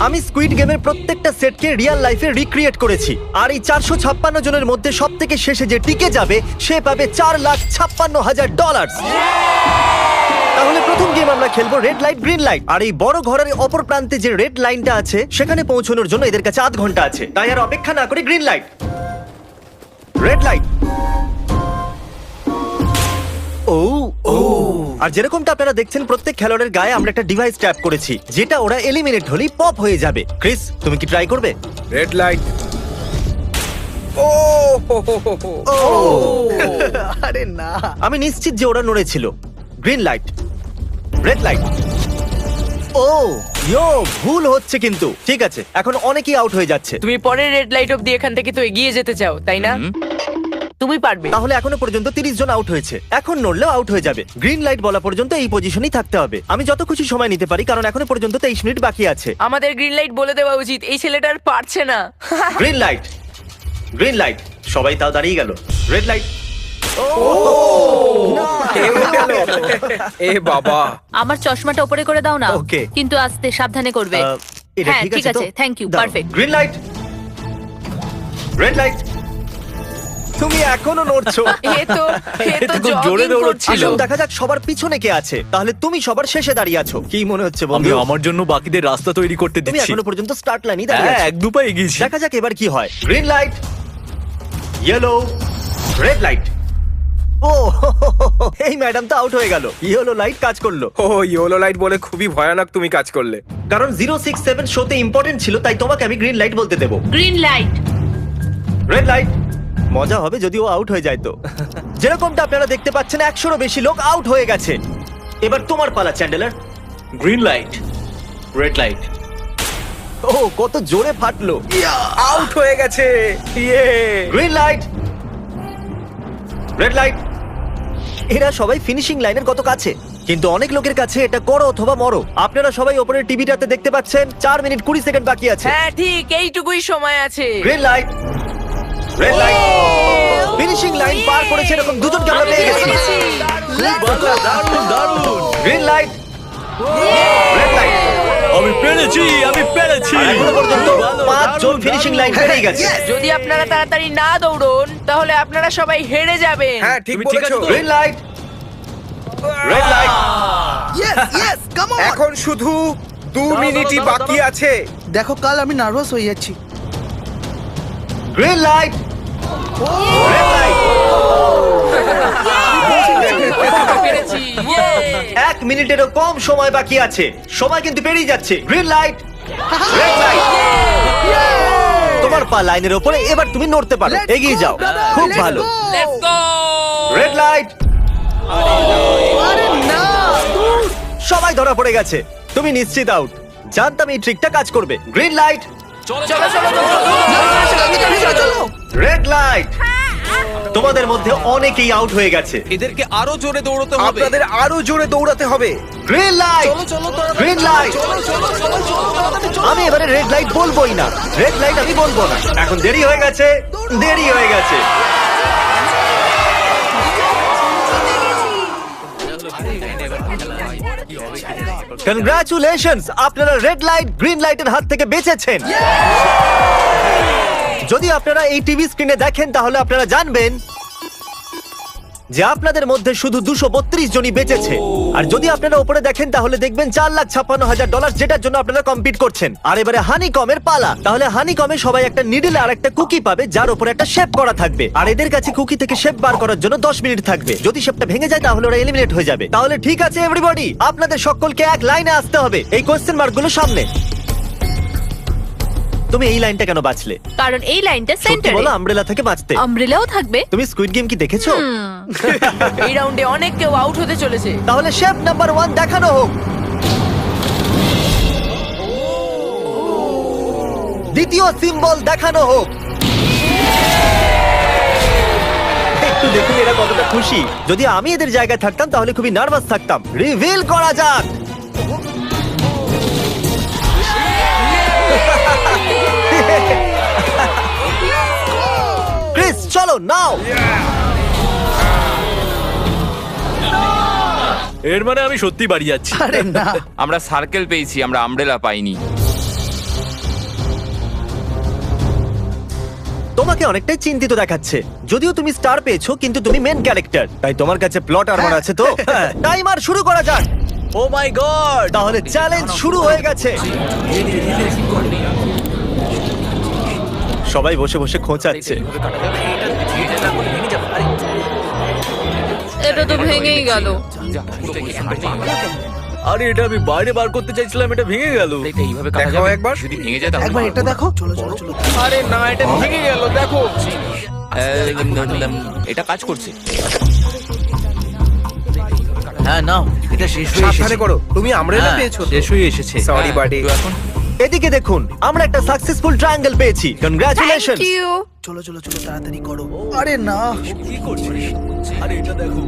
আমি স্কুইড গেমের প্রত্যেকটা সেটকে রিয়েল লাইফে রিক্রিয়েট করেছি, আর এই 456 জনের মধ্যে সব থেকে শেষে যে টিকে যাবে সে পাবে $4,56,000। তাহলে প্রথম গেম আমরা খেলবো রেড লাইট গ্রিন লাইট। আর এই বড় ঘরের অপর প্রান্তে যে রেড লাইনটা আছে সেখানে পৌঁছানোর জন্য এদের কাছে 8 ঘন্টা আছে। তাই আর অপেক্ষা না করে গ্রিন লাইট, রেড লাইট। ও ও আর যেরকমটা আপনারা দেখছেন প্রত্যেক খেলোয়াড়ের গায়ে আমরা একটা ডিভাইস ট্যাপ করেছি যেটা ওরা এলিমিনেট হলেই পপ হয়ে যাবে। ক্রিস, তুমি কি ট্রাই করবে? Red light. ও আরে না, আমি নিশ্চিত যে ওরা নড়েছিল। Green light, red light. Oh yo, ভুল হচ্ছে কিন্তু। ঠিক আছে, এখন অনেকেই আউট হয়ে যাচ্ছে। তুমি পরের রেড লাইট অব্দি এখান থেকে তো এগিয়ে যেতে চাও, তাই না? তুমি পারবে। তাহলে এখনো পর্যন্ত 30 জন আউট হয়েছে। এখন নড়লেও আউট হয়ে যাবে। গ্রিন লাইট বলা পর্যন্ত এই পজিশনেই থাকতে হবে। আমি যত খুশি সময় নিতে পারি কারণ এখনো পর্যন্ত 23 মিনিট বাকি আছে। আমাদের গ্রিন লাইট বলে দেওয়া উচিত, এই ছেলেটার পারছে না। Green light, green light. সবাই তাও দাঁড়িয়ে গেল। Red light. এ বাবা, আমার চশমাটা উপরে করে দাও না। Okay. কিন্তু আস্তে সাবধানে করবে। এটা হ্যাঁ, ঠিক ঠিক আছে তো? আছে, thank you, দাও। perfect. Green light, red light. তুমি এখনো নড়ছো। এ তো খুব জোরে jogging দৌড়চ্ছিল। করছিল। আসুন দেখা যাক সবার পিছনে কে আছে। তাহলে তুমি সবার শেষে দাঁড়িয়ে আছো। কি মনে হচ্ছে আমি বন্ধু? আমার জন্য বাকিদের রাস্তা তৈরি করতে তুমি দিচ্ছি। এখনো পর্যন্ত স্টার্ট লাইনই দাঁড়িয়ে হ্যাঁ, আছো। এক দু পা এগিয়েছি। দেখা যাক এবার কি হয়। Green light, yellow, red light. ও এই ম্যাডাম তো আউট হয়ে গেল। ইয়েলো লাইট কাজ করলো ও ইয়েলো লাইট বলে খুবই ভয়ানক তুমি কাজ করলে। কারণ 067 শোতে ইম্পর্টেন্ট ছিল, তাই তোমাকে আমি গ্রিন লাইট বলতে দেবো। Green light. Red light. মজা হবে যদি ও আউট হয়ে যায় তো। যেরকমটা আপনারা দেখতে পাচ্ছেন 100-এরও বেশি লোক আউট হয়ে গেছে। এবার তোমার পালা Chandler. Green light, red light. ও কত জোরে ফাটলো। আউট হয়ে গেছে। ইয়ে গ্রিন লাইট, রেড লাইট। এরা সবাই ফিনিশিং লাইনের কত কাছে, কিন্তু অনেক লোকের কাছে এটা করো অথবা মরো। আপনারা সবাই ওপরের টিভিটাতে দেখতে পাচ্ছেন 4 মিনিট 20 সেকেন্ড বাকি আছে। হ্যাঁ ঠিক, এইটুকুই সময় আছে। Green light, red light. Finishing line পার করেছে এরকম দুজনকে আমরা পেয়ে গেছি। দারুণ দারুণ। Green light, red light. আমি পেরেছি, আমি পেরেছি। এখনো পর্যন্ত 5 জন ফিনিশিং লাইন পেরিয়ে গেছে। যদি আপনারা তাড়াতাড়ি না দৌড়ন তাহলে আপনারা সবাই হেরে যাবেন। হ্যাঁ ঠিক তুমি ঠিক বলেছো। আছো তো? Green light, red light. এখন শুধু 2 মিনিটই বাকি আছে। দেখো কাল আমি নার্ভাস হয়ে যাচ্ছি। Green light, red light. পেরেছি। Yay! 1 মিনিটেরও কম সময় বাকি আছে। সময় কিন্তু পেরিয়ে যাচ্ছে। Green light, red light. তোমার পা লাইনের উপরে, এবার তুমি নড়তে পারো। এগিয়ে যাও, খুব ভালো। Let's go! Red light. সবাই ধরা পড়ে গেছে। তুমি নিশ্চিত আউট। জানতাম এই ট্রিকটা কাজ করবে। গ্রিন লাইট, চলো চলো চলো। Red light. তোমাদের মধ্যে অনেকেই আউট হয়ে গেছে। এদেরকে আরো জোরে দৌড়তে হবে। আপনাদের আরো জোরে দৌড়াতে হবে। Green light, green light. আমি এবারে রেড লাইট বলবোই না। রেড লাইট আমি বলবো না। এখন দেরি হয়ে গেছে, দেরি হয়ে গেছে। কনগ্রাচুলেশনস, আপনারা রেড লাইট গ্রিন লাইটের হাত থেকে বেঁচেছেন। যদি আপনারা এই টিভি স্ক্রিনে দেখেন তাহলে আপনারা জানবেন যে আপনাদের মধ্যে শুধু 232 জনই বেঁচেছে। আর যদি আপনারা উপরে দেখেন তাহলে দেখবেন $4,56,000, যেটার জন্য আপনারা কম্পিট করছেন। আর এবারে হানিকমের পালা। তাহলে হানিকমে সবাই একটা নিডল আর একটা কুকি পাবে যার উপরে একটা শেপ করা থাকবে। আর এদের কাছে কুকি থেকে শেপ বার করার জন্য 10 মিনিট থাকবে। যদি শেপটা ভেঙে যায় তাহলে ওরা এলিমিনেট হয়ে যাবে। তাহলে ঠিক আছে এভরিবডি, আপনাদের সকলকে এক লাইনে আসতে হবে এই কোশ্চেন মার্কগুলো সামনে। তুমি এই লাইনটা কেন বাছলে? কারণ এই লাইনটা সত্যি সেন্টারে। বলো, আমব্রেলা থেকে বাঁচতে। আমব্রেলাও থাকবে। তুমি স্কুইড গেম কি দেখেছো? এই রাউন্ডে অনেক কেউ আউট হতে চলেছে। তাহলে শেপ নাম্বার 1 দেখানো হোক। দ্বিতীয় সিম্বল দেখানো হোক। একটু দেখুন এরা কতটা খুশি। যদি আমি এদের জায়গায় থাকতাম তাহলে খুবই নার্ভাস থাকতাম। রিভিল করা যাক। ক্রিস চলো নাও। এর মানে আমি সত্যি বাড়ি যাচ্ছি। আরে না, আমরা সার্কেল পেয়েছি, আমরা আমব্রেলা পাইনি। তোমাকে অনেকটাই চিন্তিত দেখাচ্ছে, যদিও তুমি স্টার পেয়েছো কিন্তু তুমি মেন ক্যারেক্টার, তাই তোমার কাছে প্লট আর্মার আছে তো? টাইমার শুরু করা যাক। ও মাই গড! তাহলে চ্যালেঞ্জ শুরু হয়ে গেছে। সবাই বসে বসে খোঁচাচ্ছে। এটা তো ভেঙেই গেল। আরে এটা আমি বাইরে বার করতে চাইছিলাম, এটা ভেঙে গেল। দেখাও একবার। একবার এটা দেখো। চলো চলো চলো। আরে না, এটা ভেঙে গেল, দেখো। এটা কাজ করছে। হ্যাঁ নাও, এটা শেষ হয়ে সাবধানে এসেছে। করো, তুমি আমব্রেলা পেয়েছো। শেষ হয়ে এসেছে। Sorry buddy. এদিকে দেখুন, আমরা একটা সাকসেসফুল ট্রায়াঙ্গেল পেয়েছি। কনগ্রাচুলেশন। Thank you. চলো চলো চলো তাড়াতাড়ি করো। আরে না, কি করছিস? আরে এটা দেখো।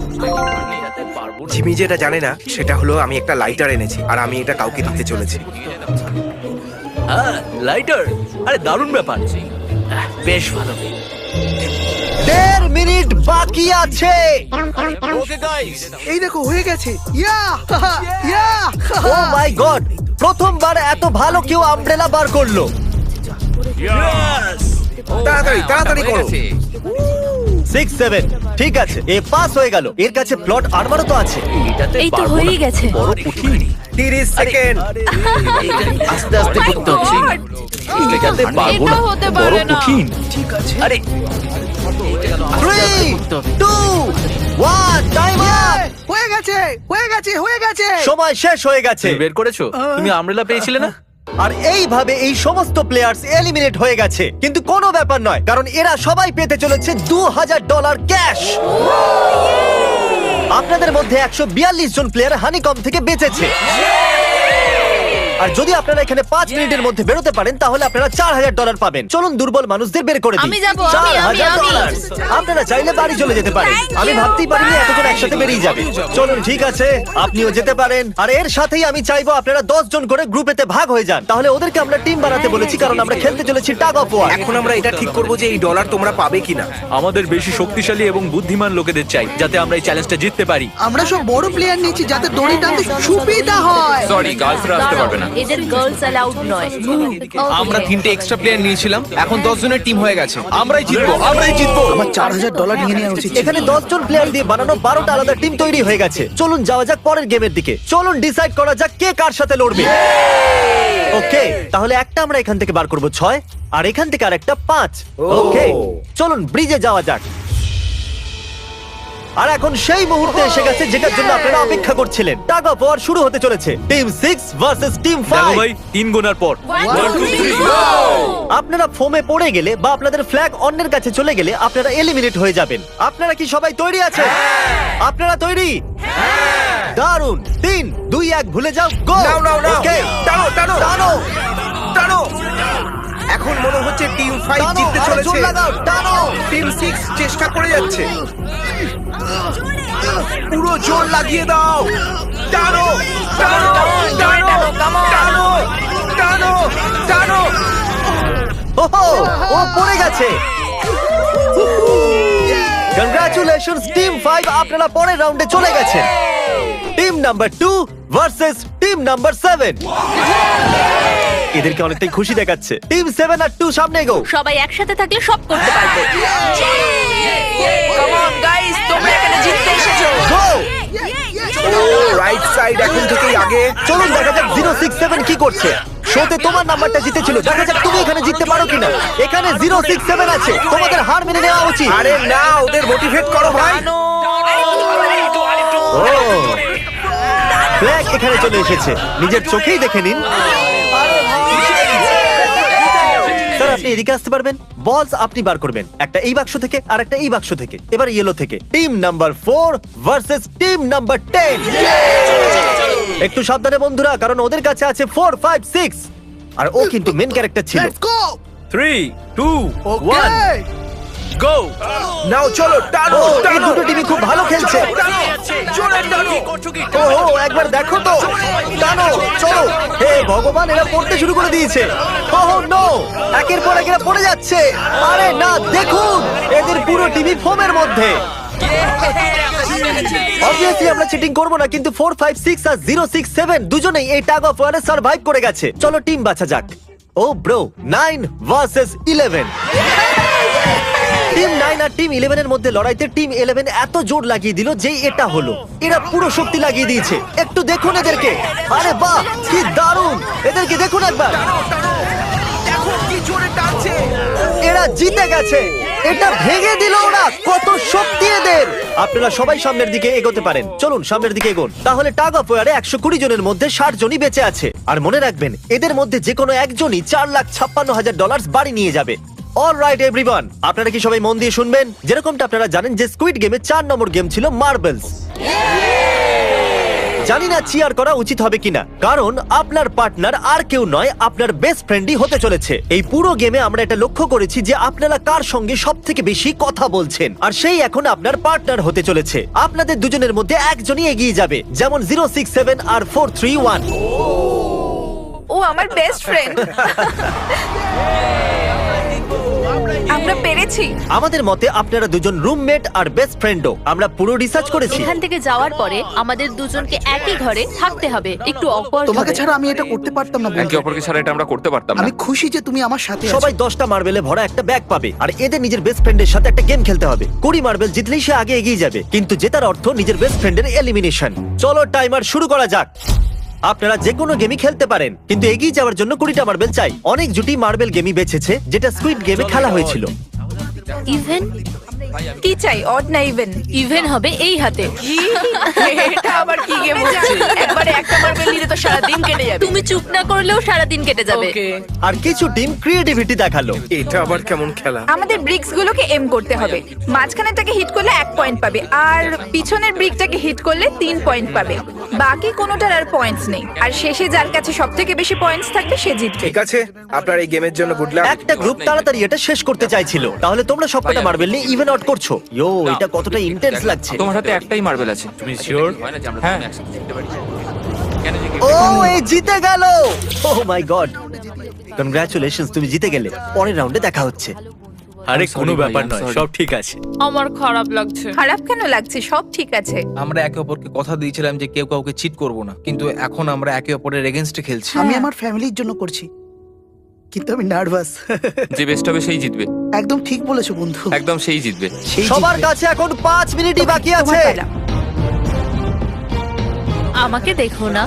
জিমি যেটা জানে না সেটা হলো আমি একটা লাইটার এনেছি আর আমি এটা কাউকে দিতে চলেছি। হ্যাঁ, লাইটার। আরে দারুণ ব্যাপার। বেশ ভালো। 1.5 মিনিট বাকি আছে। ওকে গাইস, এই দেখো হয়ে গেছে। ইয়া ইয়া। ও মাই গড, প্রথমবার এত ভালো কেউ আমব্রেলা বার করলো। ইয়েস! তাড়াতাড়ি তাড়াতাড়ি করো। 6-7 ঠিক আছে, এ পাস হয়ে গেল। এর কাছে প্লট আর্মারও তো আছে। এটাতে এই তো পারবো হয়েই না। গেছে। বড় কঠিন। 30 সেকেন্ড। আস্তে আস্তে Oh my করতে হচ্ছে। God! এটাতে পারবো এটা না। হতে বড় পারে না। কঠিন। ঠিক আছে। আরে 3, 2, 1 টাইমার। হয়ে গেছে হয়ে গেছে হয়ে গেছে। সময় শেষ হয়ে গেছে। তুমি বের করেছো? তুমি আমব্রেলা পেয়েছিলে না? আর এইভাবে এই সমস্ত প্লেয়ার্স এলিমিনেট হয়ে গেছে, কিন্তু কোনো ব্যাপার নয়, কারণ এরা সবাই পেতে চলেছে $2000 ক্যাশ। আপনাদের মধ্যে 142 জন প্লেয়ার হানিকম থেকে বেঁচেছে। আর যদি আপনারা এখানে 5 মিনিটের মধ্যে বেরোতে পারেন তাহলে আপনারা $4000 পাবেন। চলুন দুর্বল মানুষদের বের করে দিই। আমি যাবো, আমি। $4000। আপনারা চাইলে বাড়ি চলে যেতে পারেন। আমি ভাবতেই পারিনি এতজন একসাথে বেরিয়ে যাবে। চলুন ঠিক আছে, আপনিও যেতে পারেন। আর এর সাথেই আমি চাইবো আপনারা 10 জন করে গ্রুপেতে ভাগ হয়ে যান। তাহলে ওদেরকে আমরা টিম বানাতে বলেছি, কারণ আমরা খেলতে চলেছি টাগ অফ ওয়ার। এখন আমরা এটা ঠিক করবো যে এই ডলার তোমরা পাবে কিনা। আমাদের বেশি শক্তিশালী এবং বুদ্ধিমান লোকেদের চাই, যাতে আমরা এই চ্যালেঞ্জটা জিততে পারি। আমরা সব বড় প্লেয়ার নিয়েছি যাতে দড়ি টানতে সুবিধা হয়। সরি, গার্লসরা আসতে পারবে না। এদের গার্লস অ্যালাউড নয়। আমরা 3টে এক্সট্রা প্লেয়ার নিয়েছিলাম, এখন 10 জনের টিম হয়ে গেছে। আমরাই জিতবো, আমরাই জিতবো। আমার $4000 নিয়ে নেওয়া উচিত ছিল। এখানে 10 জন প্লেয়ার দিয়ে বানানো 12টা আলাদা টিম তৈরি হয়ে গেছে। চলুন যাওয়া যাক পরের গেমের দিকে। চলুন ডিসাইড করা যাক কে কার সাথে লড়বে। ওকে, তাহলে একটা আমরা এখান থেকে বার করব 6, আর এখান থেকে আরেকটা 5। ওকে, চলুন ব্রিজে যাওয়া যাক। আর এখন সেই মুহূর্তে এসে গেছে যেটার জন্য আপনারা অপেক্ষা করছিলেন। টাগ অফ ওয়ার শুরু হতে চলেছে। টিম 6 ভার্সেস টিম দেখো 5। ভাই, 3 গোনার পর। আপনারা ফোমে পড়ে গেলে বা আপনাদের ফ্ল্যাগ অন্যের কাছে চলে গেলে আপনারা এলিমিনেট হয়ে যাবেন। আপনারা কি সবাই তৈরি আছেন? আপনারা তৈরি? দারুন। 3, 2, 1 ভুলে যাও। গো। নাও নাও নাও। ওকে, টানো টানো টানো টানো। এখন মনে হচ্ছে টিম 5 টানো, জিততে আরো চলেছে। জোর লাগাও, টানো। টিম 6 চেষ্টা করে যাচ্ছে। পুরো জোর লাগিয়ে দাও। টানো টানো টানো টানো টানো টানো। ওহো, ও পড়ে গেছে। কংগ্রাচুলেশনস টিম 5, আপনারা পরের রাউন্ডে চলে গেছেন। Team number 2 versus team number 7। এদেরকে অনেকটাই খুশি দেখাচ্ছে। টিম 7 আর 2 সামনে এগো। সবাই একসাথে থাকলে সব করতে পারবে। কাম অন গাইস, তোমরা এখানে জিততে এসেছো। গো। রাইট সাইড এখন থেকেই আগে। চলুন দেখা যাক 067 কি করছে। শোতে তোমার নাম্বারটা জিতেছিল, দেখা যাক তুমি এখানে জিততে পারো কিনা। এখানে 067 আছে, তোমাদের হার মেনে নেওয়া উচিত। আরে না, ওদের মোটিভেট করো ভাই। ও, ফ্ল্যাগ এখানে চলে এসেছে, নিজের চোখেই দেখে নিন। স্যার আপনি এদিকে আসতে পারবেন? বলস আপনি বার করবেন, একটা এই বাক্স থেকে আর একটা এই বাক্স থেকে। এবার ইয়েলো থেকে। Team number 4 versus team number 10। একটু সাবধানে বন্ধুরা, কারণ ওদের কাছে আছে 4, 5, 6, আর ও কিন্তু মেন ক্যারেক্টার ছিল। Let's go. 3, 2, ওকে। 1 গো। নাও চলো টানো ও, এই টানো। দুটো টিমই খুব ভালো খেলছে। জোরে টানো। ও, একবার দেখো তো। টানো, চলো। হে ভগবান, এরা পড়তে শুরু করে দিয়েছে। ওহ নো, একের পর এক এরা পড়ে যাচ্ছে। আরে না, দেখুন এদের পুরো টিমই ফোমের মধ্যে। অবভিয়াসলি আমরা চিটিং করব না, কিন্তু 4, 5, 6 আর 067 দুজনেই এই টাগ অফ ওয়ারে সার্ভাইভ করে গেছে। চলো টিম বাছা যাক। ও ব্রো, 9 ভার্সেস 11। টিম 9 আর টিম 11 এর মধ্যে লড়াইতে টিম 11 এত জোর লাগিয়ে দিল যে এটা হলো। এরা পুরো শক্তি লাগিয়ে দিয়েছে। একটু দেখুন এদেরকে। আরে বাহ, কি দারুণ! এদেরকে দেখুন একবার। দেখো কি জোরে টানছে। এরা জিতে গেছে। এটা ভেঙে দিল ওরা। কত শক্তি এদের! আপনারা সবাই সামনের দিকে এগোতে পারেন। চলুন সামনের দিকে এগোন। তাহলে টাগ অফ ওয়ারে 120 জনের মধ্যে 60 জনই বেঁচে আছে। আর মনে রাখবেন, এদের মধ্যে যে কোনো একজনই $4,56,000 বাড়ি নিয়ে যাবে। অলরাইট এভরিওয়ান, আপনারা কি সবাই মন দিয়ে শুনবেন? যেরকমটা আপনারা জানেন যে স্কুইড গেমে 4 নম্বর গেম ছিল মার্বেলস। জানি না চিয়ার করা উচিত হবে কিনা, কারণ আপনার পার্টনার আর কেউ নয়, আপনার বেস্ট ফ্রেন্ডই হতে চলেছে। এই পুরো গেমে আমরা এটা লক্ষ্য করেছি যে আপনারা কার সঙ্গে সব থেকে বেশি কথা বলছেন, আর সেই এখন আপনার পার্টনার হতে চলেছে। আপনাদের দুজনের মধ্যে একজনই এগিয়ে যাবে, যেমন 067 আর 431। ও আমার বেস্ট ফ্রেন্ড। আমরা পেরেছি। আমাদের মতে আপনারা দুজন রুমমেট আর বেস্ট ফ্রেন্ডও। আমরা পুরো রিসার্চ করেছি। এখান থেকে যাওয়ার পরে আমাদের দুজনকে একই ঘরে থাকতে হবে। একটু অকওয়ার্ড তোমাকে ছাড়া আমি এটা করতে পারতাম না বন্ধু। একে অপরকে ছাড়া এটা আমরা করতে পারতাম না। আমি খুশি যে তুমি আমার সাথে আছো। সবাই 10টা মার্বেলে ভরা একটা ব্যাগ পাবে, আর এদের নিজের বেস্ট ফ্রেন্ডের সাথে একটা গেম খেলতে হবে। 20 মার্বেল জিতলেই সে আগে এগিয়ে যাবে, কিন্তু জেতার অর্থ নিজের বেস্ট ফ্রেন্ডের এলিমিনেশন। চলো টাইমার শুরু করা যাক। আপনারা যে কোনো গেমই খেলতে পারেন, কিন্তু এগিয়ে যাওয়ার জন্য 20টা মার্বেল চাই। অনেক জুটি মার্বেল গেমই বেঁচেছে, যেটা স্কুইড গেমে খেলা হয়েছিল। ইভেন কি চাই, অড না ইভেন? ইভেন হবে এই হাতে। এটা আবার কি গেম হচ্ছে? একবারে একটা মার্বেল নিলে তো সারা দিন কেটে যাবে। তুমি চুপ না করলেও সারা দিন কেটে যাবে। ওকে, আর কিছু টিম ক্রিয়েটিভিটি দেখালো। এটা আবার কেমন খেলা? আমাদের ব্রিক্স গুলোকে এম করতে হবে। মাঝখানেরটাকে হিট করলে 1 পয়েন্ট পাবে, আর পিছনের ব্রিকটাকে হিট করলে 3 পয়েন্ট পাবে। বাকি কোনোটার আর পয়েন্টস নেই, আর শেষে যার কাছে সবথেকে বেশি পয়েন্টস থাকবে সে জিতবে। ঠিক আছে, আপনার এই গেমের জন্য গুড লাক। একটা গ্রুপ তাড়াতাড়ি এটা শেষ করতে চাইছিল, তাহলে তোমরা সবকটা মার্বেল নিয়ে ইভেন আউট করছো। ইয়ো, এটা কতটা ইন্টেন্স লাগছে। তোমার হাতে একটাই মার্বেল আছে। তুমি শিওর? হ্যাঁ। ও, এই জিতে গেল। ওহ মাই গড, কনগ্রাচুলেশনস, তুমি জিতে গেলে। পরের রাউন্ডে দেখা হচ্ছে। আরে I'm কোনো sorry, ব্যাপার ভাই, I'm নয়, sorry. সব ঠিক আছে। আমার খারাপ লাগছে। খারাপ কেন লাগছে? সব ঠিক আছে। আমরা একে অপরকে কথা দিয়েছিলাম যে কেউ কাউকে চিট করব না, কিন্তু এখন আমরা একে অপরের এগেইনস্টে খেলছি। আমি আমার ফ্যামিলির জন্য করছি, কিন্তু আমি নার্ভাস। যে বেস্ট হবে সেই জিতবে। একদম ঠিক বলেছো বন্ধু। একদম সেই জিতবে। সেই সবার জিতবে। কাছে এখন 5 মিনিটই বাকি তোমার আছে। পালা। আমাকে দেখো না।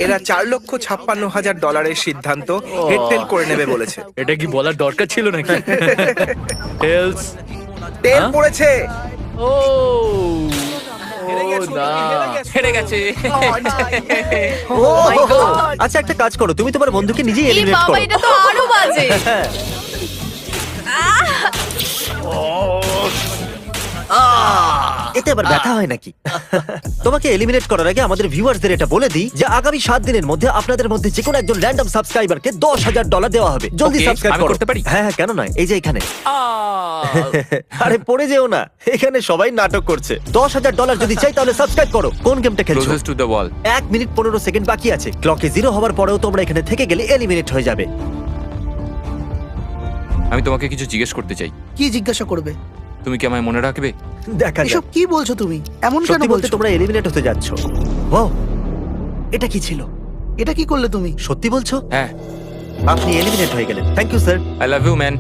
এরা $4,56,000 সিদ্ধান্ত হেডটেল করে নেবে বলেছে। এটা কি বলার দরকার ছিল নাকি? টেলস। তেল পড়েছে। ও না, হেরে গেছে। ও, আচ্ছা একটা কাজ করো, তুমি তোমার বন্ধুকে নিজেই এই এলিমিনেট বাবা, করো। এটা তো আরো বাজে। হ্যাঁ। এতে আবার ব্যথা হয় নাকি? তোমাকে এলিমিনেট করার আগে আমাদের ভিউয়ার্সদের এটা বলে দিই যে আগামী 7 দিনের মধ্যে আপনাদের মধ্যে যে কোনো একজন র্যান্ডম সাবস্ক্রাইবারকে $10,000 দেওয়া হবে। জলদি Okay, সাবস্ক্রাইব আমি করো। করতে পারি? হ্যাঁ হ্যাঁ, কেন নয়, এই যে এখানে। আরে পড়ে যেও না, এখানে সবাই নাটক করছে। $10,000 যদি চাই তাহলে সাবস্ক্রাইব করো। কোন গেমটা খেলছো? Closest to the wall. 1 minute 15 second বাকি আছে। ক্লকে 0 হওয়ার পরেও তোমরা এখানে থেকে গেলে এলিমিনেট হয়ে যাবে। আমি তোমাকে কিছু জিজ্ঞেস করতে চাই। কি জিজ্ঞাসা করবে? তুমি কি আমায় মনে রাখবে? দেখা যাক। এসব কি বলছো তুমি? এমন কেন সত্যি বলতে বলছো? তোমরা এলিমিনেট হতে যাচ্ছ। ও, এটা কি ছিল? এটা কি করলে তুমি? সত্যি বলছো? হ্যাঁ। আপনি এলিমিনেট হয়ে গেলেন। Thank you sir. I love you man.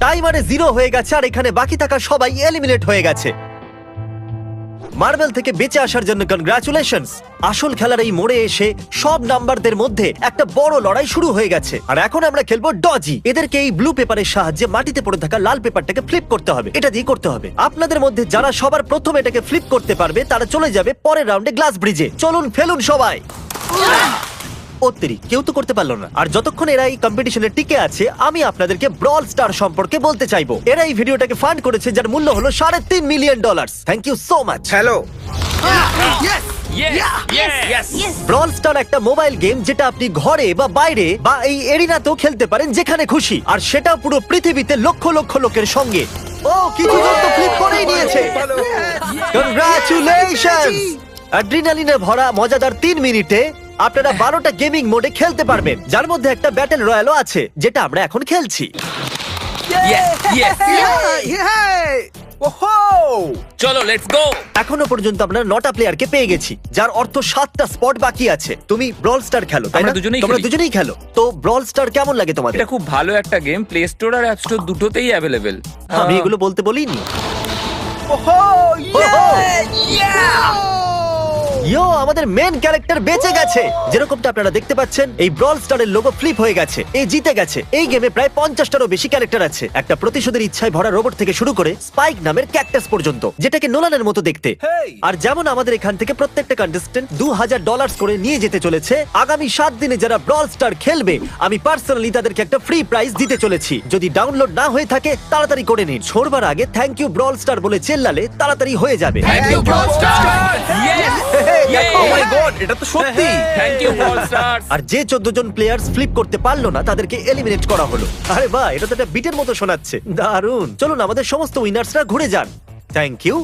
টাইমারে 0 হয়ে গেছে, আর এখানে বাকি থাকা সবাই এলিমিনেট হয়ে গেছে। মার্বেল থেকে বেঁচে আসার জন্য কনগ্রাচুলেশনস। আসল খেলার এই মোড়ে এসে সব নাম্বারদের মধ্যে একটা বড় লড়াই শুরু হয়ে গেছে, আর এখন আমরা খেলবো ডজি। এদেরকে এই ব্লু পেপারের সাহায্যে মাটিতে পড়ে থাকা লাল পেপারটাকে ফ্লিপ করতে হবে। এটা দিয়ে করতে হবে। আপনাদের মধ্যে যারা সবার প্রথম এটাকে ফ্লিপ করতে পারবে তারা চলে যাবে পরের রাউন্ডে গ্লাস ব্রিজে। চলুন ফেলুন সবাই। কেউ তো করতে পারলো না। আর যতক্ষণ এরা এই কম্পিটিশনে টিকে আছে, আমি আপনাদেরকে ব্রল স্টার সম্পর্কে বলতে চাইবো। এরা এই ভিডিওটাকে ফান্ড করেছে, যার মূল্য হলো $3.5 million. Thank you so much. Hello. Brawl Star একটা মোবাইল গেম, যেটা আপনি ঘরে বা বাইরে বা এই এরিনাতেও খেলতে পারেন, যেখানে খুশি। আর সেটা পুরো পৃথিবীতে লক্ষ লক্ষ লোকের সঙ্গে। ও, কিছু জন তো ফ্লিপ করেই নিয়েছে। কনগ্রাচুলেশনস। অ্যাড্রিনালিনে ভরা মজাদার 3 মিনিটে আপনারা 12টা গেমিং মোডে খেলতে পারবেন, যার মধ্যে একটা ব্যাটল রয়্যালও আছে, যেটা আমরা এখন খেলছি। ওহো! চলো লেটস গো। এখনো পর্যন্ত আমরা 9টা প্লেয়ারকে পেয়ে গেছি, যার অর্থ 7টা স্পট বাকি আছে। তুমি ব্রল স্টার খেলো, তাই আমরা না? দুজনেই তোমরা খেলি। দুজনেই খেলো। তো ব্রল স্টার কেমন লাগে তোমাদের? এটা খুব ভালো একটা গেম, প্লে স্টোর আর অ্যাপ স্টোর দুটোতেই অ্যাভেলেবেল। আমি এগুলো বলতে বলিনি। ওহো! ইয়ো, আমাদের মেন ক্যারেক্টার বেঁচে গেছে। যেরকমটা আপনারা দেখতে পাচ্ছেন, এই ব্রল স্টারের লোগো ফ্লিপ হয়ে গেছে। এই জিতে গেছে। এই গেমে প্রায় 50টারও বেশি ক্যারেক্টার আছে। একটা প্রতিশোধের ইচ্ছায় ভরা রোবট থেকে শুরু করে স্পাইক নামের ক্যাকটাস পর্যন্ত, যেটাকে নোলানের মতো দেখতে। Hey! আর যেমন আমাদের এখান থেকে প্রত্যেকটা কন্টেস্টেন্ট $2000 করে নিয়ে যেতে চলেছে, আগামী 7 দিনে যারা ব্রল স্টার খেলবে, আমি পার্সোনালি তাদেরকে একটা ফ্রি প্রাইজ দিতে চলেছি। যদি ডাউনলোড না হয়ে থাকে তাড়াতাড়ি করে নিন। ছোড়বার আগে থ্যাংক ইউ ব্রল স্টার বলে চেল্লালে তাড়াতাড়ি হয়ে যাবে। Thank you Brawl Star. Yes! Oh my god, এটা তো সত্যি। Thank you Brawl Star. আর যে 14 জন প্লেয়ার্স ফ্লিপ করতে পারলো না তাদেরকে এলিমিনেট করা হলো। আরে বাহ, এটা তো একটা বিটের মতো শোনাচ্ছে। দারুণ। চলুন আমাদের সমস্ত উইনার্সরা ঘুরে যান। Thank you.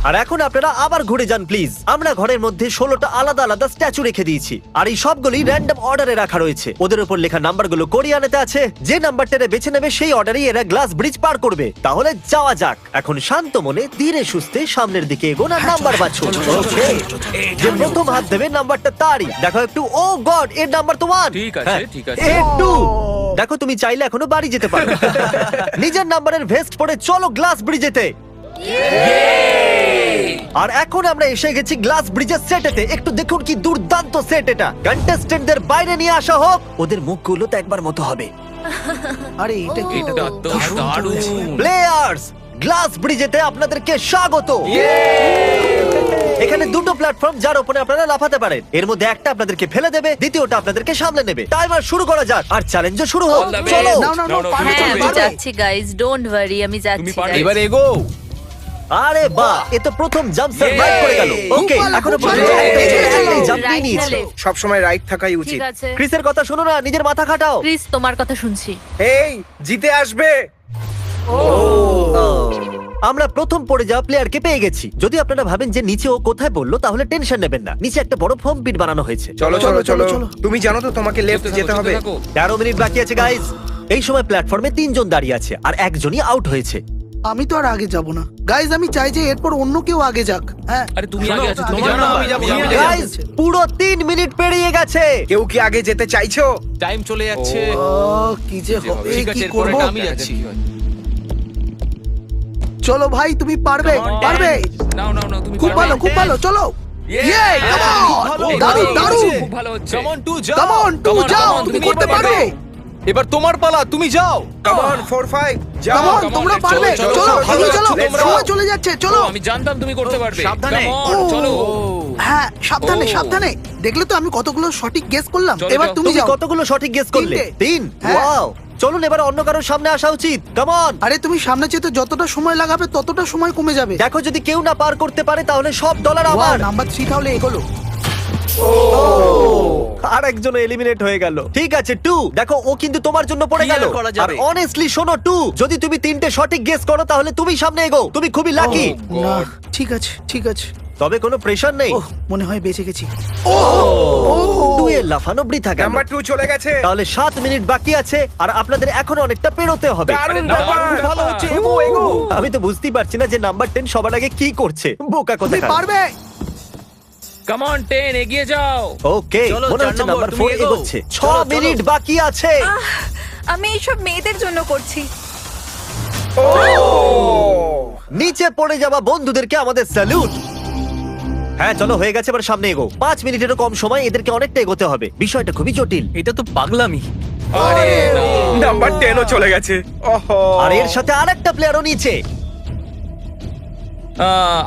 আর এখন আপনারা আবার ঘুরে যান প্লিজ। আমরা ঘরের মধ্যে 16টা আলাদা আলাদা স্ট্যাচু রেখে দিয়েছি, আর এই সবগুলি র্যান্ডম অর্ডারে রাখা রয়েছে। ওদের উপর লেখা নাম্বারগুলো কোরিয়ানেতে আছে। যে নাম্বারটা বেছে নেবে সেই অর্ডারেই এরা গ্লাস ব্রিজ পার করবে। তাহলে যাওয়া যাক। এখন শান্ত মনে ধীরে সুস্থে সামনের দিকে এগোন আর নাম্বার বাছুন। ওকে, যে প্রথম হাত দেবে নাম্বারটা তারই। দেখো একটু, ও গড, এর নাম্বার তো 1। ঠিক আছে, ঠিক আছে। একটু দেখো, তুমি চাইলে এখনো বাড়ি যেতে পারো। নিজের নাম্বারের ভেস্ট পরে চলো গ্লাস ব্রিজেতে। আর এখন আমরা এসে গেছি গ্লাস ব্রিজের সেটেতে। একটু দেখুন কি দুর্দান্ত সেট এটা। কন্টেস্টেন্টদের বাইরে নিয়ে আসা হোক। ওদের মুখগুলো তো একবার মতো হবে। আরে এটা কি? এটা তো দারুণ। প্লেয়ার্স, গ্লাস ব্রিজেতে আপনাদেরকে স্বাগত। এখানে দুটো প্ল্যাটফর্ম যার উপরে আপনারা লাফাতে পারেন। এর মধ্যে একটা আপনাদেরকে ফেলে দেবে, দ্বিতীয়টা আপনাদেরকে সামলে নেবে। টাইমার শুরু করা যাক আর চ্যালেঞ্জও শুরু হোক। All the way. চলো। নাও নাও নাও, No, no, পারবে, হ্যাঁ, আমি পারবে। যাচ্ছি গাইজ, ডোন্ট ওয়ারি, আমি যাচ্ছি তুমি পারবে। guys। এবার এগো। আরে বাহ, এ তো প্রথম জাম্প সার্ভাইভ করে গেল। ওকে, খুব ভালো, এখনো খুব ভালো। পর্যন্ত একটাই জাম্প Right নিয়ে না নিয়েছে। left? সব সময় রাইট থাকাই ঠিক উচিত। আছে ক্রিসের কথা শোনো না, নিজের মাথা খাটাও। ক্রিস, তোমার কথা শুনছি। এই জিতে আসবে। আমরা প্রথম পড়ে যাওয়া প্লেয়ারকে পেয়ে গেছি। যদি আপনারা ভাবেন যে নিচে ও কোথায় বললো, তাহলে টেনশন নেবেন না। নিচে একটা বড় ফর্ম পিট বানানো হয়েছে। চলো চলো চলো চলো। তুমি জানো তো তোমাকে লেফট যেতে হবে। 13 মিনিট বাকি আছে গাইজ। এই সময় প্ল্যাটফর্মে 3 জন দাঁড়িয়ে আছে আর একজনই আউট হয়েছে। আমি তো আর আগে যাব না গাইজ। আমি চাই যে এরপর অন্য কেউ আগে যাক। হ্যাঁ, আরে তুমি শোনো, আগে আছো, তুমি তোমার জানো নাম না। আমি যাবো, তুমি আমি আগে যাবো। যাও। গাইজ, পুরো 3 মিনিট পেরিয়ে গেছে। কেউ কি আগে যেতে চাইছো? টাইম চলে যাচ্ছে। ও, কি যে হবে, ঠিক আছে, কি এরপরে করব? আমি যাচ্ছি। চলো ভাই, তুমি পারবে, পারবে। নাও নাও নাও, তুমি খুব পারবে। ভালো, খুব ভালো, চলো। Yay, come on! এই দারুণ, তো, দারুণ। খুব ভালো হচ্ছে। কাম অন টু যাও। Come on, Come to on, যাও, come on, তুমি তুমি করতে করতে পারবে। এবার তোমার পালা, তুমি যাও। কাম অন 4 5 যাও। Come on, come on, তোমরা let's পারবে। চলো, চলো, চলো, চলো, চলো। let's go. সময় চলে যাচ্ছে, চলো। ও, আমি জানতাম তুমি করতে পারবে। সাবধানে। Come on, চলো। হ্যাঁ, সাবধানে, ও। সাবধানে। দেখলে তো আমি কতগুলো সঠিক গেস করলাম। চলো, এবার যাও। তুমি তুমি যাও। কতগুলো সঠিক গেস করলে? 3 3। হ্যাঁ। ওয়াও। চলুন এবার অন্য কারোর সামনে আসা উচিত। Come on. আরে তুমি সামনে যেতে যতটা সময় লাগাবে ততটা সময় কমে যাবে। দেখো, যদি কেউ না পার করতে পারে তাহলে সব ডলার আমার। নাম্বার 3 তাহলে এগোলো। আর একজন এলিমিনেট হয়ে গেল। ঠিক আছে 2, দেখো ও কিন্তু তোমার জন্য পড়ে কি গেল। আর করা যাবে? আর অনেস্টলি শোনো 2, যদি তুমি 3টে সঠিক গেস করো তাহলে তুমি সামনে এগো। তুমি খুবই লাকি। না, ঠিক আছে, ঠিক আছে। তবে কোনো প্রেশার নেই। ওহ, মনে হয় বেঁচে গেছি। 2 এর লাফানো বৃথা গেল। নাম্বার 2 চলে গেছে। তাহলে 7 মিনিট বাকি আছে আর আপনাদের এখন অনেকটা পেরোতে হবে। দারুণ দারুণ, ব্যাপার। ভালো হচ্ছে, এগো এগো। আমি তো বুঝতেই পারছি না যে নাম্বার 10 সবার আগে কি করছে। বোকা তুমি কথা। পারবে। কাম অন 10, এগিয়ে যাও। ওকে, চলো, মনে 4 হচ্ছে নম্বর, নাম্বার তুমি 4 এগোও। এগোচ্ছে। 6 চলো, চলো। মিনিট বাকি আছে। আমি এইসব মেয়েদের জন্য করছি। নিচে পড়ে যাওয়া বন্ধুদেরকে আমাদের স্যালুট। হ্যাঁ চলো, হয়ে গেছে, এবার সামনে এগো। 5 মিনিটেরও কম সময়, এদেরকে অনেকটা এগোতে হবে। বিষয়টা খুবই জটিল। এটা তো পাগলামি। আরে না। নাম্বার 10 ও চলে গেছে। ওহো। আর এর সাথে আরেকটা প্লেয়ারও নিচে।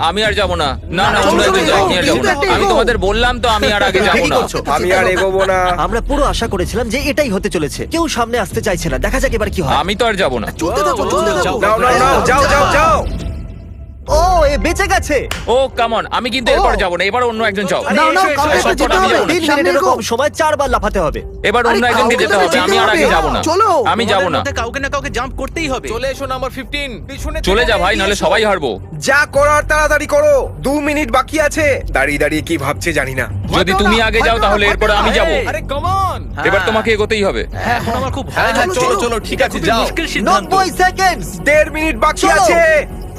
আমি আর যাব না। না না, চলো, অন্য একজন চলো, যাও, আমি আর যাব এগো, না। এগো, আমি এগো। তোমাদের বললাম তো, আমি আর আগে যাব ঠিকই না। করছো। আমি আর এগোবো না। আমরা পুরো আশা করেছিলাম যে এটাই হতে চলেছে। কেউ সামনে আসতে চাইছে না। দেখা যাক এবার কি হয়। আমি তো আর যাব না। চলতে থাকো, চলতে থাকো। নাও নাও নাও, যাও যাও যাও। ও, এ বেঁচে গেছে। ও কাম অন, আমি কিন্তু এরপর যাব না। এবার অন্য একজন যাও। নাও, নাও, এসো, কাউকে এসো, একটা যেতে আমি হবে। যাবো না। 3 সামনে মিনিটেরও এগো। কম সময় 4 বার লাফাতে হবে। এবার অন্য আরে, একজনকে কাউকে যেতে তো হবে। আমি আর যেতে আগে হবে। যাব না। চলো। আমি যাব না। কাউকে না কাউকে জাম্প করতেই হবে। চলে এসো নাম্বার 15। পিছনে চলে যা ভাই, নাহলে সবাই হারবো। যা করার তাড়াতাড়ি করো। 2 মিনিট বাকি আছে। দাঁড়িয়ে দাঁড়িয়ে কি ভাবছে জানি না। যদি তুমি আগে যাও তাহলে এরপরে আমি যাব। আরে কাম অন। এবার তোমাকে এগোতেই হবে। এখন আমার খুব ভয় লাগছে। চলো, চলো ঠিক আছে, যাও। মুশকিল সিদ্ধান্ত। 90 সেকেন্ডস। 1.5 মিনিট বাকি চলো। আছে।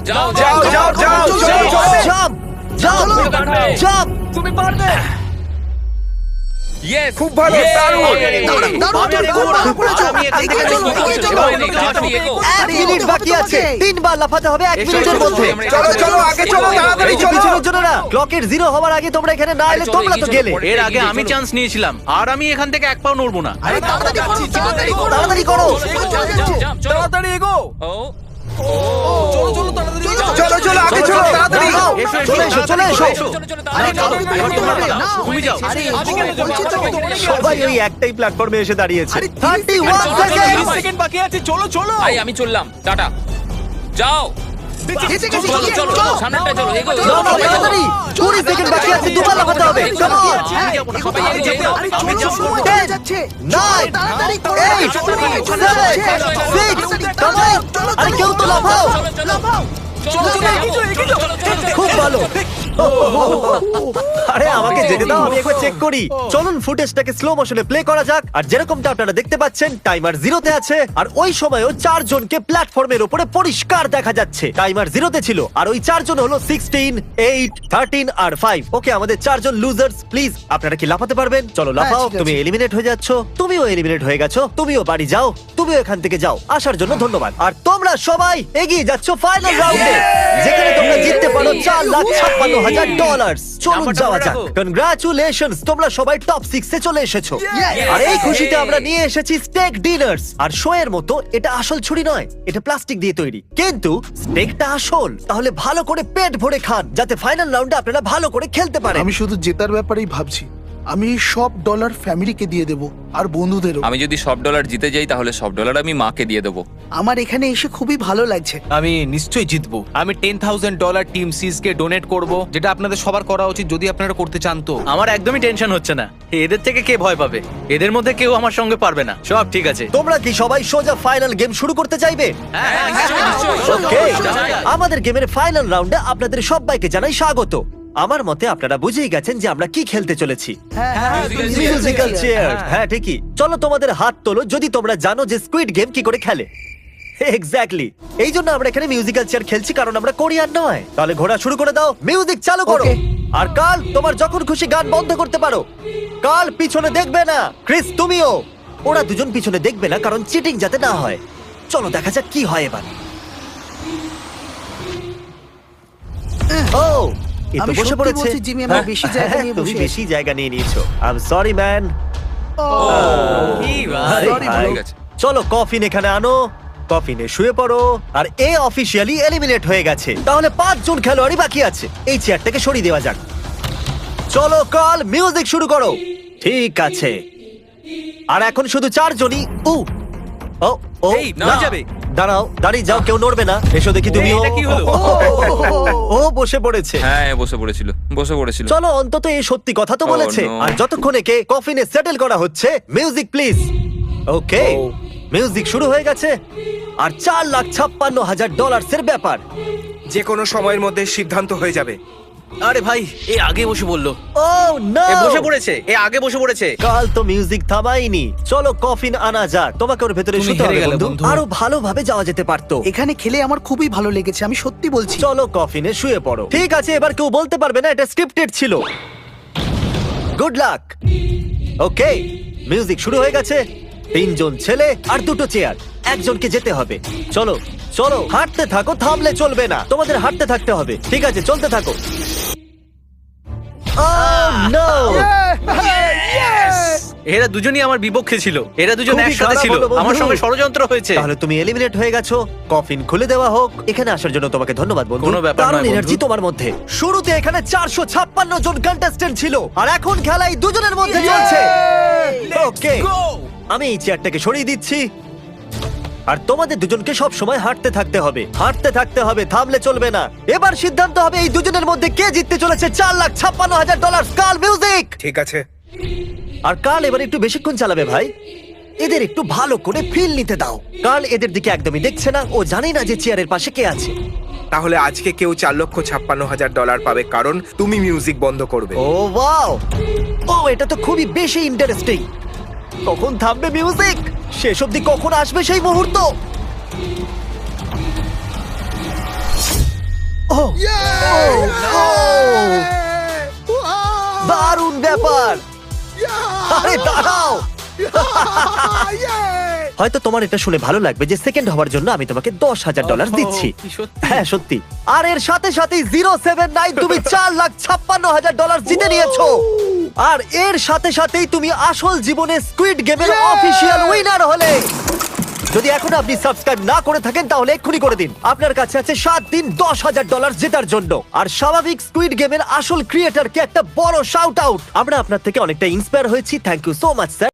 যাও যাও যাও যাও চলো, চলো। জাম্প জাম্প জাম্প তুমি পারবে। ইয়েস খুব ভালো, দারুণ। এক মিনিট বাকি আছে, 3 বার লাফাতে হবে 1 মিনিটের মধ্যে। চলো চলো আগে চলো, তাড়াতাড়ি চলো। পিছনের জন্য না, ক্লকের 0 হওয়ার আগে তোমরা এখানে না এলে তোমরা তো গেলে। এর আগে আমি চান্স নিয়েছিলাম আর আমি এখান থেকে এক পাও নড়বো না। তাড়াতাড়ি করো। তাড়াতাড়ি এগো। চলো চলো আগে চলো, তাড়াতাড়ি। চলে এসো। তুমি যাও। সবাই ওই একটাই প্ল্যাটফর্মে এসে দাঁড়িয়েছে। 31 সেকেন্ড। সেকেন্ড বাকি আছে, চলো চলো। ভাই আমি চললাম, টাটা। যাও চলো চলো চলো, সামনেটা চলো, এগো না, না, তাড়াতাড়ি। 20 সেকেন্ড বাকি আছে, দুবার লাফাতে হবে। Come on. সবাই এগিয়ে যাও। 9 8 7 6 কাম অন। আরে কেউ তো লাফাও। খুব ভালো। আরে আমাকে যেতে দাও, আমি একবার চেক করি। চলুন ফুটেজটাকে স্লো মোশনে প্লে করা যাক। আর যেরকমটা আপনারা দেখতে পাচ্ছেন, টাইমার 0 তে আছে। আর ওই সময়ও 4 জনকে প্ল্যাটফর্মের উপরে পরিষ্কার দেখা যাচ্ছে। টাইমার 0 তে ছিল, আর ওই 4 জন হলো 16, 8, 13 আর 5। ওকে, আমাদের 4 জন লুজার্স। প্লিজ আপনারা কি লাফাতে পারবেন? চলো লাফাও। ঠিক আছে। তুমি এলিমিনেট হয়ে যাচ্ছ, তুমিও এলিমিনেট হয়ে গেছো, তুমিও বাড়ি যাও, তুমিও এখান থেকে যাও। আসার জন্য ধন্যবাদ। আর তোমরা সবাই এগিয়ে যাচ্ছ ফাইনাল রাউন্ডে, যেখানে তোমরা জিততে পারো $4,56,000। চলুন নাম্বারটা যাওয়া মনে যাক। রাখো। কনগ্রাচুলেশনস, তোমরা সবাই টপ 6 এ চলে এসেছো। আর এই খুশিতে আমরা নিয়ে এসেছি স্টেক ডিনার্স। আর শো এর মতো এটা আসল ছুরি নয়, এটা প্লাস্টিক দিয়ে তৈরি, কিন্তু স্টেকটা আসল। তাহলে ভালো করে পেট ভরে খান, যাতে ফাইনাল রাউন্ডে আপনারা ভালো করে খেলতে পারেন। আমি শুধু জেতার ব্যাপারেই ভাবছি। আমি সব ডলার ফ্যামিলিকে দিয়ে দেবো, আর বন্ধুদেরও। আমি যদি সব ডলার জিতে যাই তাহলে সব ডলার আমি মাকে দিয়ে দেবো। আমার এখানে এসে খুবই ভালো লাগছে। আমি নিশ্চয়ই জিতবো। আমি $10,000 টিম সিজ কে ডোনেট করব, যেটা আপনাদের সবার করা উচিত যদি আপনারা করতে চান তো। আমার একদমই টেনশন হচ্ছে না। এদের থেকে কে ভয় পাবে? এদের মধ্যে কেউ আমার সঙ্গে পারবে না। সব ঠিক আছে। তোমরা কি সবাই সোজা ফাইনাল গেম শুরু করতে চাইবে? Okay, আমাদের গেমের ফাইনাল রাউন্ডে আপনাদের সবাইকে জানাই স্বাগত। আমার মতে আপনারা বুঝেই গেছেন যে আমরা কি খেলতে চলেছি। Musical chair. হ্যাঁ ঠিকই। চলো তোমাদের হাত তোলো যদি তোমরা জানো যে স্কুইড গেম কি করে খেলে। এক্স্যাক্টলি, এই জন্য আমরা এখানে মিউজিক্যাল চেয়ার খেলছি, কারণ আমরা কোরিয়ান নয়। তাহলে ঘোরা শুরু করে দাও, মিউজিক চালু করো। Okay. আর কাল, তোমার যখন খুশি গান বন্ধ করতে পারো। কাল পিছনে দেখবে না। ক্রিস তুমিও। ওরা দুজন পিছনে দেখবে না, কারণ চিটিং যাতে না হয়। চলো দেখা যাক কি হয় এবার। ও, এ তো আমি বসে সত্যি পড়েছে। বলছি, জিমি, আমরা বেশি জায়গা নিয়ে তুমি বসে বেশি জায়গা নিয়ে নিয়েছো। I am sorry man. Sorry, bro. ঠিক আছে। চলো কফিন এখানে আনো, কফিনে শুয়ে পড়ো। আর এ অফিসিয়ালি এলিমিনেট হয়ে গেছে। তাহলে 5 জন খেলোয়াড়ই বাকি আছে। এই চেয়ারটাকে সরিয়ে দেওয়া যাক। চলো কাল, মিউজিক শুরু করো। ঠিক আছে। আর এখন শুধু 4 জনই। ও ও এই, না নড়ে যাবে। দাঁড়াও, দাঁড়িয়ে যাও, কেউ নড়বে না। এসো দেখি তুমি। এটা কি হলো? ও বসে পড়েছে। হ্যাঁ বসে পড়েছিল। চলো অন্তত এই সত্যি কথা তো Oh, বলেছে। no. আর যতক্ষণ একে কফিনে সেটেল করা হচ্ছে, মিউজিক প্লিজ। ওকে, মিউজিক শুরু হয়ে গেছে। আর $4,56,000 এর ব্যাপার। যে কোনো সময়ের মধ্যে সিদ্ধান্ত হয়ে যাবে। আরে ভাই, এ আগে বসে বললো। ও নো, এ বসে পড়েছে, এ আগে বসে পড়েছে। কাল তো মিউজিক থামাইনি। চলো কফিন আনা যাক। তোমাকে ওর ভেতরে তুমি শুতে হেরে হবে গেলে, বন্ধু। বন্ধু। আরো ভালোভাবে যাওয়া যেতে পারতো। এখানে খেলে আমার খুবই ভালো লেগেছে, আমি সত্যি বলছি। চলো কফিনে শুয়ে পড়ো। ঠিক আছে, এবার কেউ বলতে পারবে না এটা স্ক্রিপ্টেড ছিল। Good luck. ওকে, মিউজিক শুরু হয়ে গেছে। 3 জন ছেলে আর 2টো চেয়ার। একজনকে যেতে হবে। চলো চলো, হাঁটতে থাকো, থামলে চলবে না। তোমাদের হাঁটতে থাকতে হবে। ঠিক আছে, চলতে থাকো। Oh, no! এরা দুজনই আমার বিপক্ষে ছিল। এরা দুজন খুবই একসাথে খারাপ ছিল। হলো, বন্ধু। আমার সঙ্গে ষড়যন্ত্র হয়েছে। তাহলে তুমি এলিমিনেট হয়ে গেছো। কফিন খুলে দেওয়া হোক। এখানে আসার জন্য তোমাকে ধন্যবাদ বন্ধু। কোনো ব্যাপার দারুণ নয়, বন্ধু। এনার্জি তোমার মধ্যে। শুরুতে এখানে 456 জন কন্টেস্ট্যান্ট ছিল, আর এখন খেলা এই দুজনের মধ্যে চলছে। ওকে, আমি এই চেয়ারটাকে সরিয়ে দিচ্ছি। আর তোমাদের দুজনকে সব সময় হাঁটতে থাকতে হবে, হাঁটতে থাকতে হবে, থামলে চলবে না। এবার সিদ্ধান্ত হবে এই দুজনের মধ্যে কে জিততে চলেছে $4,56,000। কাল মিউজিক। ঠিক আছে। আর কাল এবার একটু বেশিক্ষণ চালাবে ভাই। এদের একটু ভালো করে ফিল নিতে দাও। কাল এদের দিকে একদমই দেখছে না, ও জানে না যে চেয়ারের পাশে কে আছে। তাহলে আজকে কেউ $4,56,000 পাবে, কারণ তুমি মিউজিক বন্ধ করবে। ও ওয়াও, ও এটা তো খুবই বেশি ইন্টারেস্টিং। কখন থামবে মিউজিক? শেষ অবধি কখন আসবে সেই মুহূর্ত? ও দারুণ ব্যাপার। আরে দাঁড়াও, হয়তো তোমার এটা শুনে ভালো লাগবে যে সেকেন্ড হওয়ার জন্য আমি তোমাকে $10,000 দিচ্ছি। কি সত্যি? হ্যাঁ সত্যি। আর এর সাথে সাথেই 079 তুমি $4,56,000 জিতে নিয়েছো। আর এর সাথে সাথেই তুমি আসল জীবনে স্কুইড গেমের অফিসিয়াল উইনার হলে। যদি এখনো আপনি সাবস্ক্রাইব না করে থাকেন তাহলে এক্ষুনি করে দিন। আপনার কাছে আছে 7 দিন $10,000 জেতার জন্য। আর স্বাভাবিক স্কুইড গেমের আসল ক্রিয়েটরকে একটা বড় শাউট আউট। আমরা আপনার থেকে অনেকটা ইন্সপায়ার হয়েছি। Thank you so much sir.